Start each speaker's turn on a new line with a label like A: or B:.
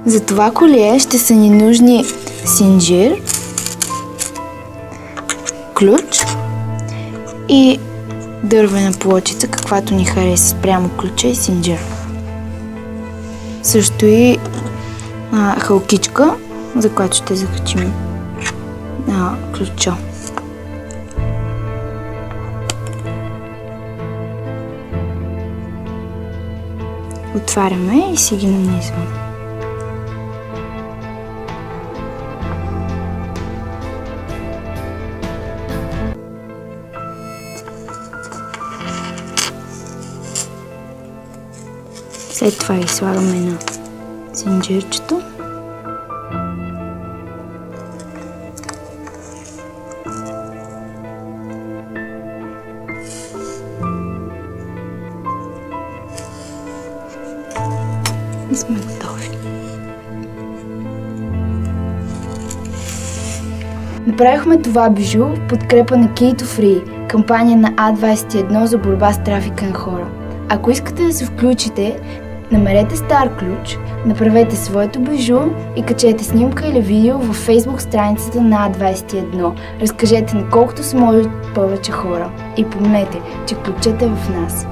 A: За това колие ще са ни нужни синджир, ключ и дървена плочица, каквато ни хареса спрямо ключа и синджир. Също и халкичка, за която ще закачим ключа. Отваряме и си ги нанизваме. След това ги слагаме на синджирчето. И сме готови. Направихме това бижу в подкрепа на Keto Free, кампания на А21 за борба с трафика на хора. Ако искате да се включите, намерете стар ключ, направете своето бижу и качете снимка или видео във Facebook страницата на А21. Разкажете на колкото се може повече хора. И помнете, че ключът е в нас.